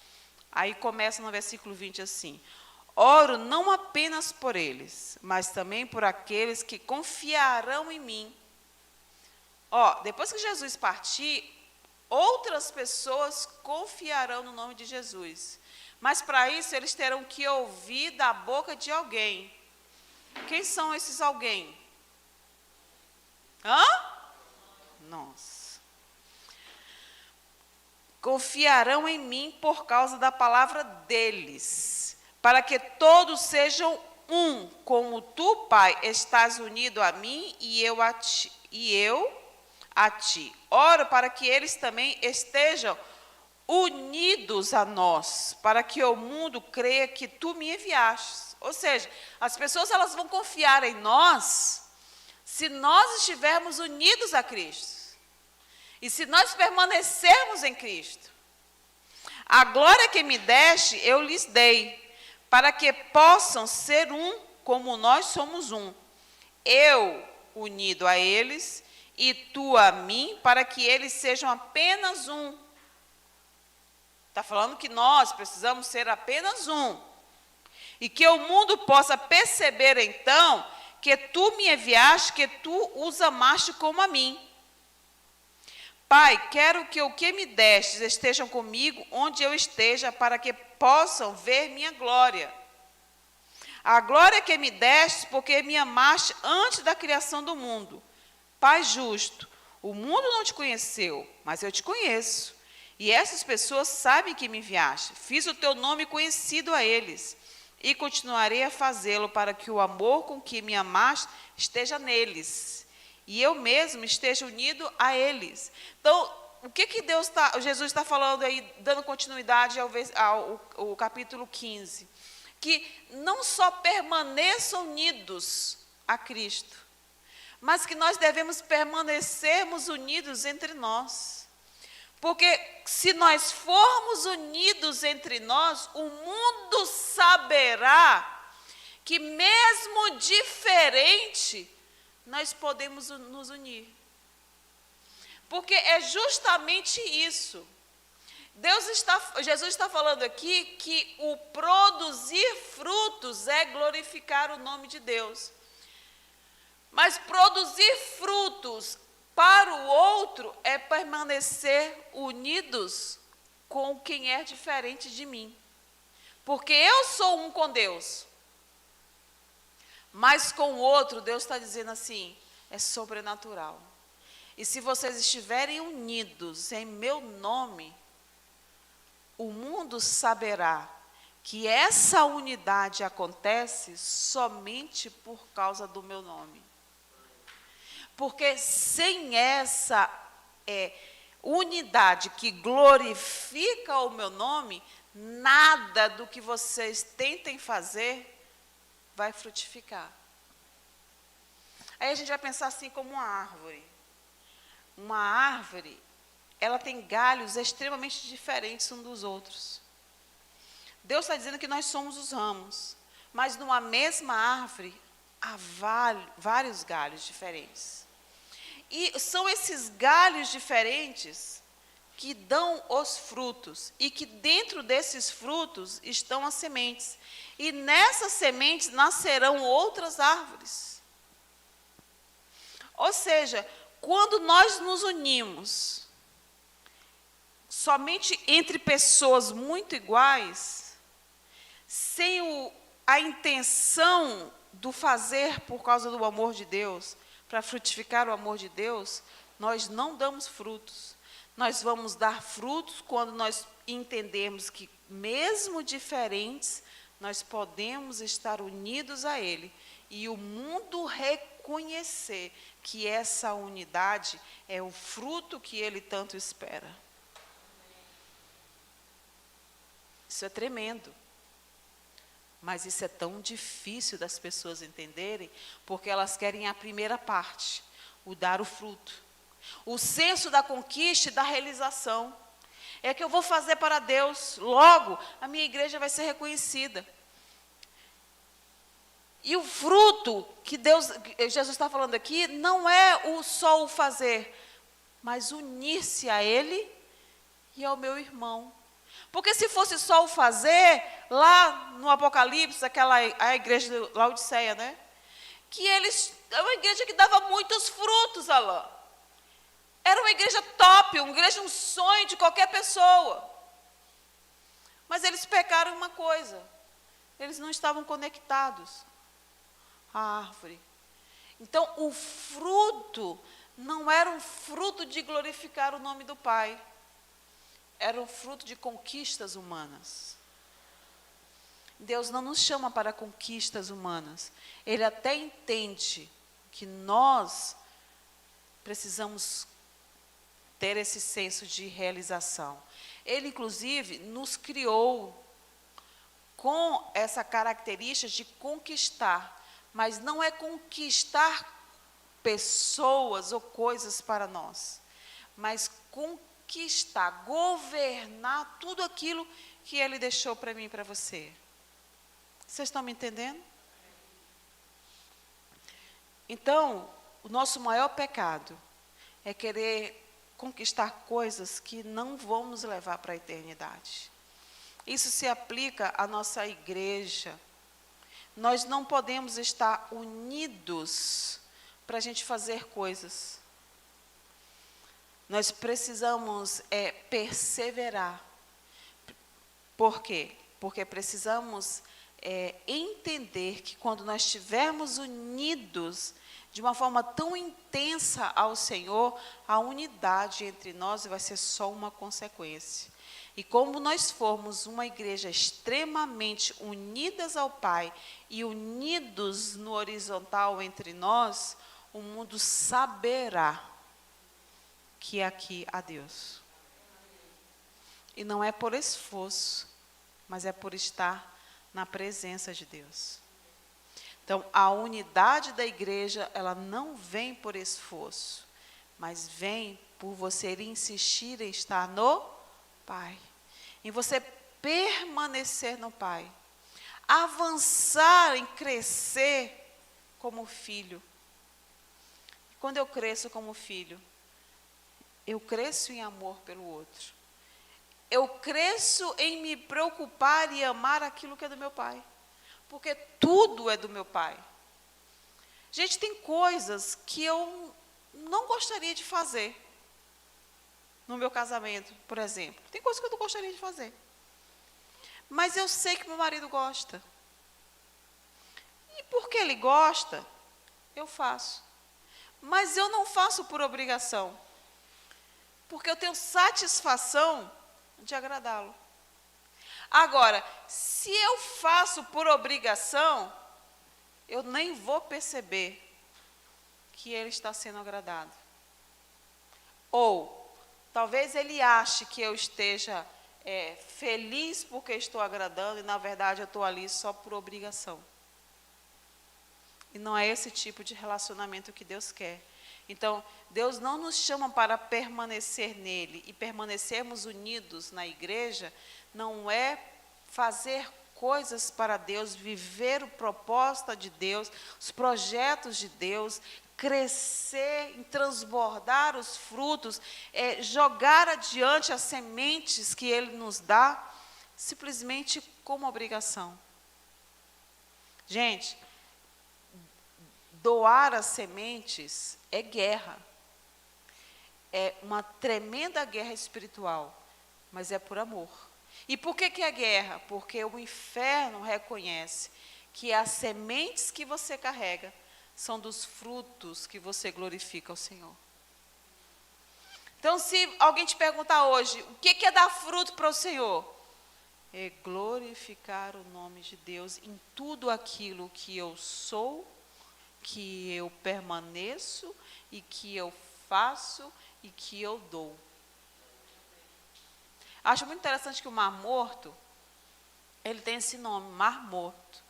Aí começa no versículo 20 assim: oro não apenas por eles, mas também por aqueles que confiarão em mim. Depois que Jesus partir, outras pessoas confiarão no nome de Jesus. Mas para isso eles terão que ouvir da boca de alguém. Quem são esses alguém? Nossa. Confiarão em mim por causa da palavra deles, para que todos sejam um, como tu, Pai, estás unido a mim e eu a ti. Oro para que eles também estejam unidos a nós, para que o mundo creia que tu me enviaste. Ou seja, as pessoas elas vão confiar em nós se nós estivermos unidos a Cristo. E se nós permanecermos em Cristo. A glória que me deste, eu lhes dei, para que possam ser um, como nós somos um. Eu unido a eles, e tu a mim, para que eles sejam apenas um. Está falando que nós precisamos ser apenas um. E que o mundo possa perceber, então, que tu me enviaste, que tu os amaste como a mim. Pai, quero que o que me destes estejam comigo onde eu esteja, para que possam ver minha glória. A glória que me destes, porque me amaste antes da criação do mundo. Pai justo, o mundo não te conheceu, mas eu te conheço. E essas pessoas sabem que me enviaste. Fiz o teu nome conhecido a eles. E continuarei a fazê-lo, para que o amor com que me amaste esteja neles. E eu mesmo esteja unido a eles. Então, o que Jesus está falando aí, dando continuidade ao capítulo 15? Que não só permaneçam unidos a Cristo, mas que nós devemos permanecermos unidos entre nós. Porque se nós formos unidos entre nós, o mundo saberá que mesmo diferente, nós podemos nos unir. Porque é justamente isso. Jesus está falando aqui que o produzir frutos é glorificar o nome de Deus. Mas produzir frutos para o outro é permanecer unidos com quem é diferente de mim. Porque eu sou um com Deus. Mas com o outro, Deus está dizendo assim, é sobrenatural. E se vocês estiverem unidos em meu nome, o mundo saberá que essa unidade acontece somente por causa do meu nome. Porque sem essa unidade que glorifica o meu nome, nada do que vocês tentem fazer vai frutificar. Aí a gente vai pensar assim como uma árvore. Uma árvore, ela tem galhos extremamente diferentes uns dos outros. Deus está dizendo que nós somos os ramos, mas numa mesma árvore há vários galhos diferentes. E são esses galhos diferentes que dão os frutos, e que dentro desses frutos estão as sementes. E nessas sementes nascerão outras árvores. Ou seja, quando nós nos unimos, somente entre pessoas muito iguais, sem a intenção do fazer por causa do amor de Deus, para frutificar o amor de Deus, nós não damos frutos. Nós vamos dar frutos quando nós entendemos que, mesmo diferentes, nós podemos estar unidos a Ele. E o mundo reconhecer que essa unidade é o fruto que Ele tanto espera. Isso é tremendo. Mas isso é tão difícil das pessoas entenderem, porque elas querem a primeira parte, o dar o fruto. O senso da conquista e da realização. É que eu vou fazer para Deus, logo a minha igreja vai ser reconhecida. E o fruto que Jesus está falando aqui, não é só o fazer, mas unir-se a Ele e ao meu irmão. Porque se fosse só o fazer, lá no Apocalipse, a igreja de Laodiceia, né? Que é uma igreja que dava muitos frutos, Alain. Era uma igreja top, uma igreja um sonho de qualquer pessoa. Mas eles pecaram uma coisa, eles não estavam conectados à árvore. Então, o fruto não era um fruto de glorificar o nome do Pai. Era um fruto de conquistas humanas. Deus não nos chama para conquistas humanas. Ele até entende que nós precisamos ter esse senso de realização. Ele, inclusive, nos criou com essa característica de conquistar, mas não é conquistar pessoas ou coisas para nós, mas conquistar, governar tudo aquilo que Ele deixou para mim e para você. Vocês estão me entendendo? Então, o nosso maior pecado é querer conquistar coisas que não vão nos levar para a eternidade. Isso se aplica à nossa igreja. Nós não podemos estar unidos para a gente fazer coisas. Nós precisamos perseverar. Por quê? Porque precisamos entender que quando nós estivermos unidos de uma forma tão intensa ao Senhor, a unidade entre nós vai ser só uma consequência. E como nós formos uma igreja extremamente unidas ao Pai e unidos no horizontal entre nós, o mundo saberá que aqui há Deus. E não é por esforço, mas é por estar na presença de Deus. Então, a unidade da igreja, ela não vem por esforço, mas vem por você insistir em estar no Pai. Em você permanecer no Pai. Avançar em crescer como filho. Quando eu cresço como filho, eu cresço em amor pelo outro. eu cresço em me preocupar e amar aquilo que é do meu pai. Porque tudo é do meu pai. Gente, tem coisas que eu não gostaria de fazer. No meu casamento, por exemplo. Tem coisas que eu não gostaria de fazer. Mas eu sei que meu marido gosta. E porque ele gosta, eu faço. Mas eu não faço por obrigação. Porque eu tenho satisfação de agradá-lo. Agora, se eu faço por obrigação, eu nem vou perceber que ele está sendo agradado. Ou, talvez ele ache que eu esteja feliz porque estou agradando e, na verdade, eu estou ali só por obrigação. E não é esse tipo de relacionamento que Deus quer. Então, Deus não nos chama para permanecer nele e permanecermos unidos na igreja, não é fazer coisas para Deus, viver o propósito de Deus, os projetos de Deus, crescer, transbordar os frutos, jogar adiante as sementes que Ele nos dá, simplesmente como obrigação. Gente, doar as sementes é guerra. É uma tremenda guerra espiritual, mas é por amor. E por que é guerra? Porque o inferno reconhece que as sementes que você carrega são dos frutos que você glorifica ao Senhor. Então, se alguém te perguntar hoje, o que é dar fruto para o Senhor? É glorificar o nome de Deus em tudo aquilo que eu sou, que eu permaneço e que eu faço e que eu dou. Acho muito interessante que o Mar Morto, ele tem esse nome, Mar Morto,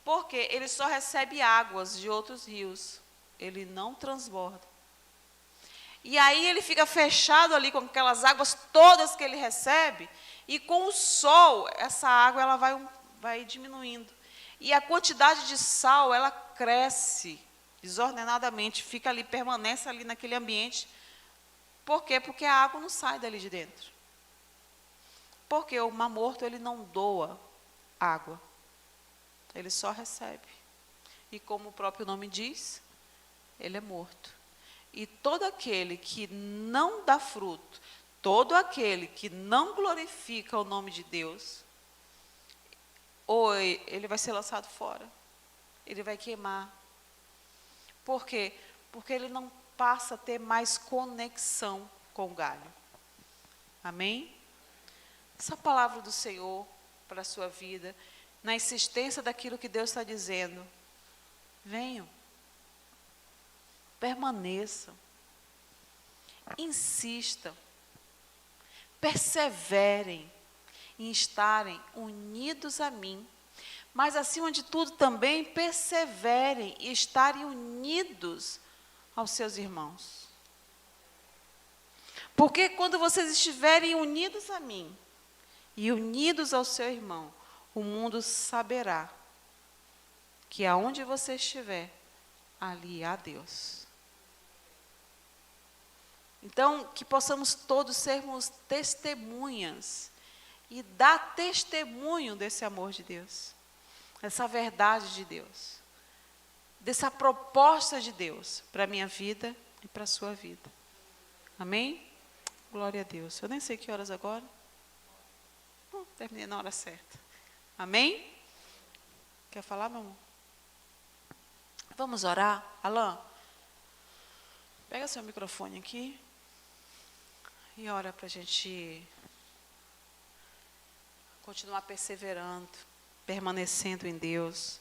porque ele só recebe águas de outros rios, ele não transborda. E aí ele fica fechado ali com aquelas águas todas que ele recebe, e com o sol, essa água ela vai diminuindo. E a quantidade de sal, ela cresce desordenadamente, fica ali, permanece ali naquele ambiente. Por quê? Porque a água não sai dali de dentro. Porque o Mar Morto, ele não doa água. Ele só recebe. E como o próprio nome diz, ele é morto. E todo aquele que não dá fruto, todo aquele que não glorifica o nome de Deus, ou ele vai ser lançado fora. Ele vai queimar. Por quê? Porque ele não passa a ter mais conexão com o galho. Amém? Essa palavra do Senhor para a sua vida, na insistência daquilo que Deus está dizendo. Venham. Permaneçam. Insistam. Perseverem em estarem unidos a mim. Mas, acima de tudo, também perseverem e estarem unidos aos seus irmãos. Porque quando vocês estiverem unidos a mim e unidos ao seu irmão, o mundo saberá que aonde você estiver, ali há Deus. Então, que possamos todos sermos testemunhas e dar testemunho desse amor de Deus, dessa verdade de Deus, dessa proposta de Deus para a minha vida e para a sua vida. Amém? Glória a Deus. Eu nem sei que horas agora. Terminei na hora certa. Amém? Quer falar, meu amor? Vamos orar? Alain, pega seu microfone aqui e ora para a gente continuar perseverando, permanecendo em Deus.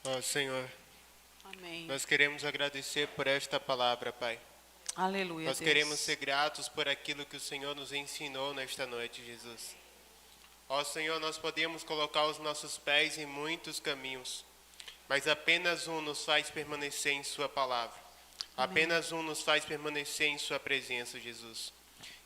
Ó Senhor, Amém. nós queremos agradecer por esta palavra, Pai. Aleluia, Nós Deus. queremos ser gratos por aquilo que o Senhor nos ensinou nesta noite, Jesus. Ó Senhor, nós podemos colocar os nossos pés em muitos caminhos, mas apenas um nos faz permanecer em Sua palavra. Apenas um nos faz permanecer em sua presença, Jesus.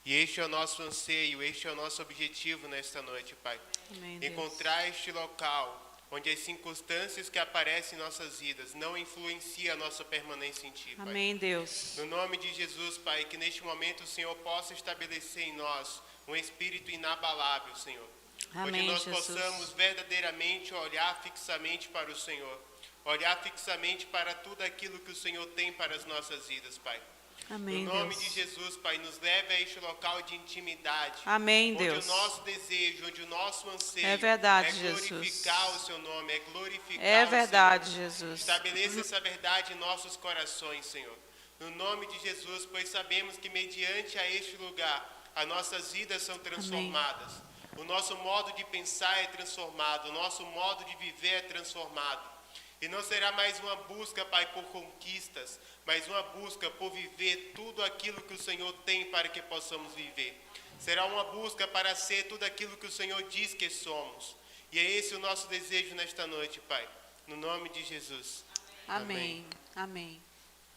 E este é o nosso anseio, este é o nosso objetivo nesta noite, Pai. Amém, Deus. Encontrar este local onde as circunstâncias que aparecem em nossas vidas não influenciam a nossa permanência em Ti, Pai. Amém, Deus. No nome de Jesus, Pai, que neste momento o Senhor possa estabelecer em nós um espírito inabalável, Senhor. Amém, onde nós Jesus. possamos verdadeiramente olhar fixamente para o Senhor. Olhar fixamente para tudo aquilo que o Senhor tem para as nossas vidas, Pai. Amém, No nome Deus. de Jesus, Pai, nos leve a este local de intimidade. Amém, onde Deus. o nosso desejo, onde o nosso anseio É verdade, é glorificar Jesus. o Seu nome, é glorificar É o verdade, Senhor. Jesus. Estabeleça essa verdade em nossos corações, Senhor. No nome de Jesus, pois sabemos que mediante a este lugar, as nossas vidas são transformadas. O nosso modo de pensar é transformado, o nosso modo de viver é transformado. E não será mais uma busca, Pai, por conquistas, mas uma busca por viver tudo aquilo que o Senhor tem para que possamos viver. Será uma busca para ser tudo aquilo que o Senhor diz que somos. E é esse o nosso desejo nesta noite, Pai. No nome de Jesus. Amém. Amém.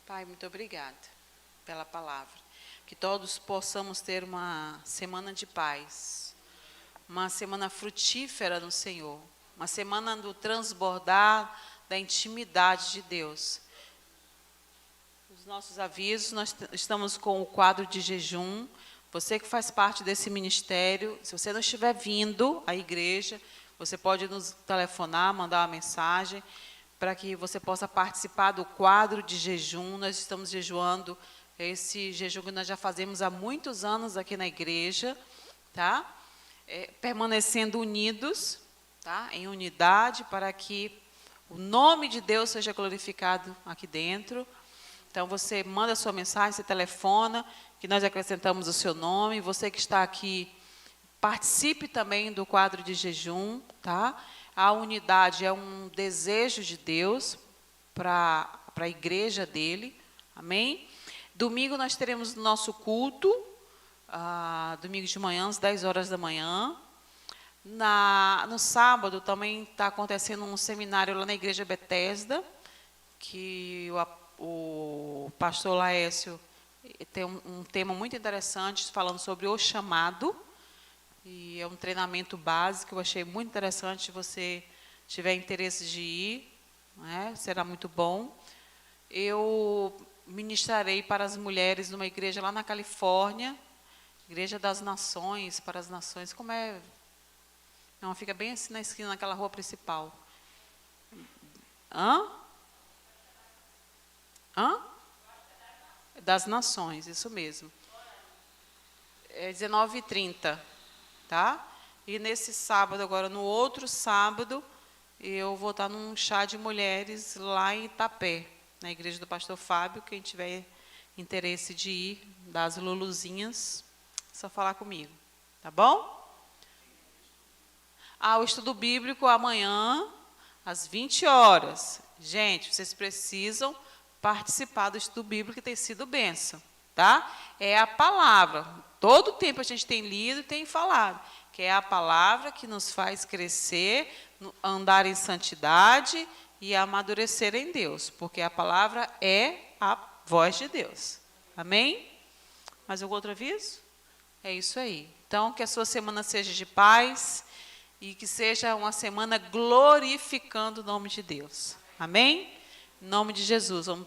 Pai, muito obrigada pela palavra. Que todos possamos ter uma semana de paz, uma semana frutífera no Senhor, uma semana do transbordar da intimidade de Deus. Os nossos avisos, nós estamos com o quadro de jejum. Você que faz parte desse ministério, se você não estiver vindo à igreja, você pode nos telefonar, mandar uma mensagem, para que você possa participar do quadro de jejum. Nós estamos jejuando, esse jejum que nós já fazemos há muitos anos aqui na igreja, tá? Permanecendo unidos, tá? Em unidade, para que o nome de Deus seja glorificado aqui dentro. Então, você manda a sua mensagem, você telefona, que nós acrescentamos o seu nome. Você que está aqui, participe também do quadro de jejum, tá? A unidade é um desejo de Deus para a igreja dele, amém? Domingo nós teremos o nosso culto, domingo de manhã, às 10 horas da manhã. No sábado também está acontecendo um seminário lá na Igreja Betesda, que o pastor Laércio tem um tema muito interessante, falando sobre o chamado, e é um treinamento básico, eu achei muito interessante. Se você tiver interesse de ir, né, será muito bom. Eu ministrarei para as mulheres numa igreja lá na Califórnia, Igreja das Nações, para as Nações, como é... Não, fica bem assim na esquina, naquela rua principal. Das Nações, isso mesmo. É 19h30, tá? E nesse sábado, agora no outro sábado, eu vou estar num chá de mulheres lá em Itapé, na igreja do pastor Fábio. Quem tiver interesse de ir, das Luluzinhas, é só falar comigo, tá bom? O estudo bíblico amanhã, às 20 horas. Gente, vocês precisam participar do estudo bíblico, que tem sido bênção, tá? É a palavra. Todo o tempo a gente tem lido e tem falado, que é a palavra que nos faz crescer, andar em santidade e amadurecer em Deus, porque a palavra é a voz de Deus. Amém? Mais algum outro aviso? É isso aí. Então, que a sua semana seja de paz e que seja uma semana glorificando o nome de Deus. Amém? Em nome de Jesus, vamos